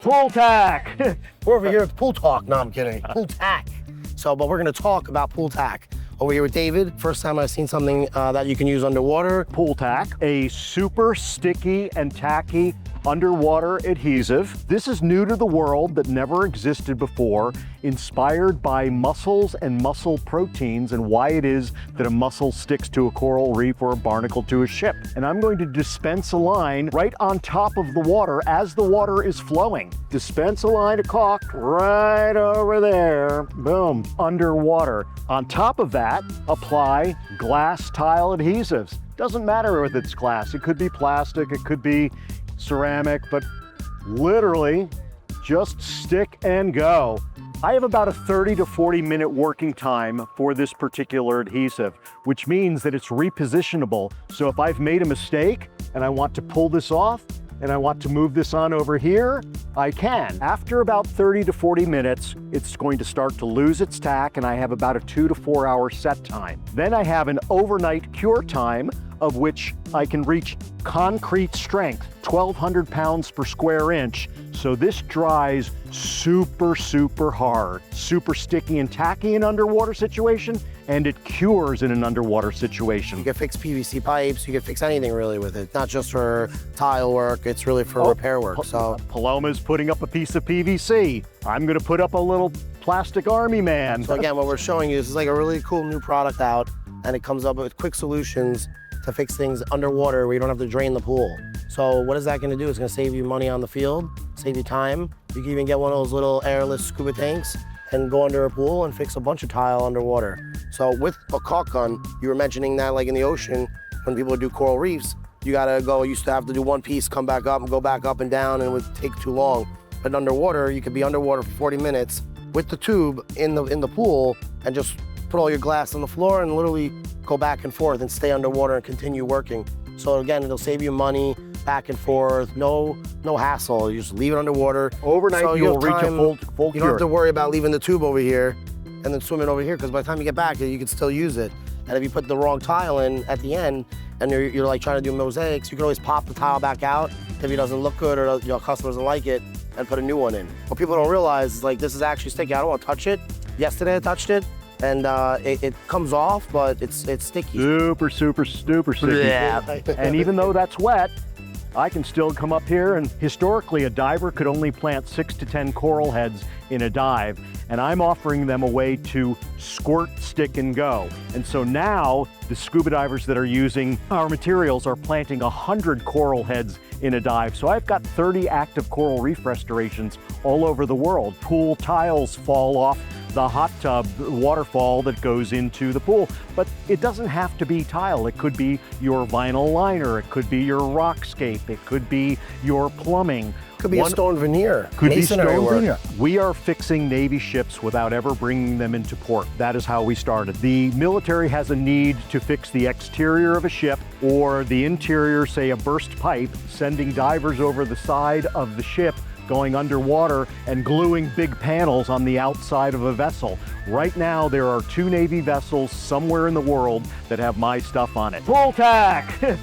PoolTak. We're over here at Pool Talk. No, I'm kidding. PoolTak. So, but we're gonna talk about PoolTak. Over here with David. First time I've seen something that you can use underwater. PoolTak, a super sticky and tacky underwater adhesive. This is new to the world that never existed before, inspired by mussels and mussel proteins and why it is that a mussel sticks to a coral reef or a barnacle to a ship. And I'm going to dispense a line right on top of the water as the water is flowing. Dispense a line of caulk right over there. Boom, underwater. On top of that, apply glass tile adhesives. Doesn't matter if it's glass. It could be plastic, it could be ceramic, but literally just stick and go. I have about a 30 to 40 minute working time for this particular adhesive, which means that it's repositionable. So if I've made a mistake and I want to pull this off and I want to move this on over here, I can. After about 30 to 40 minutes, it's going to start to lose its tack and I have about a 2 to 4 hour set time. Then I have an overnight cure time of which I can reach concrete strength, 1,200 pounds per square inch. So this dries super, super hard, super sticky and tacky in underwater situation, and it cures in an underwater situation. You can fix PVC pipes, you can fix anything really with it. Not just for tile work, it's really for repair work. So Paloma's putting up a piece of PVC. I'm gonna put up a little plastic army man. So again, what we're showing you is like a really cool new product out, and it comes up with quick solutions to fix things underwater where you don't have to drain the pool. So what is that gonna do? It's gonna save you money on the field, save you time. You can even get one of those little airless scuba tanks and go under a pool and fix a bunch of tile underwater. So with a caulk gun, you were mentioning that like in the ocean, when people do coral reefs, you gotta go, you used to have to do one piece, come back up and go back up and down, and it would take too long. But underwater, you could be underwater for 40 minutes with the tube in the pool and just put all your glass on the floor and literally go back and forth and stay underwater and continue working. So again, it'll save you money, back and forth, no hassle. You just leave it underwater. Overnight, so you'll reach a full You cure. don't have to worry about leaving the tube over here and then swimming over here, because by the time you get back, you can still use it. And if you put the wrong tile in at the end, and you're like trying to do mosaics, you can always pop the tile back out if it doesn't look good or your customer doesn't like it, and put a new one in. What people don't realize is like, this is actually sticky. I don't want to touch it. Yesterday I touched it, and it comes off, but it's sticky. Super, super, super sticky. Yeah. And even though that's wet, I can still come up here, and historically a diver could only plant 6 to 10 coral heads in a dive, and I'm offering them a way to squirt, stick, and go. And so now the scuba divers that are using our materials are planting 100 coral heads in a dive. So I've got 30 active coral reef restorations all over the world. Pool tiles fall off the hot tub waterfall that goes into the pool. But it doesn't have to be tile. It could be your vinyl liner. It could be your rockscape. It could be your plumbing. Could be a stone veneer. Could be masonry stone work. veneer. We are fixing Navy ships without ever bringing them into port. That is how we started. The military has a need to fix the exterior of a ship or the interior, say a burst pipe, sending divers over the side of the ship, going underwater and gluing big panels on the outside of a vessel. Right now, there are 2 Navy vessels somewhere in the world that have my stuff on it. PoolTak!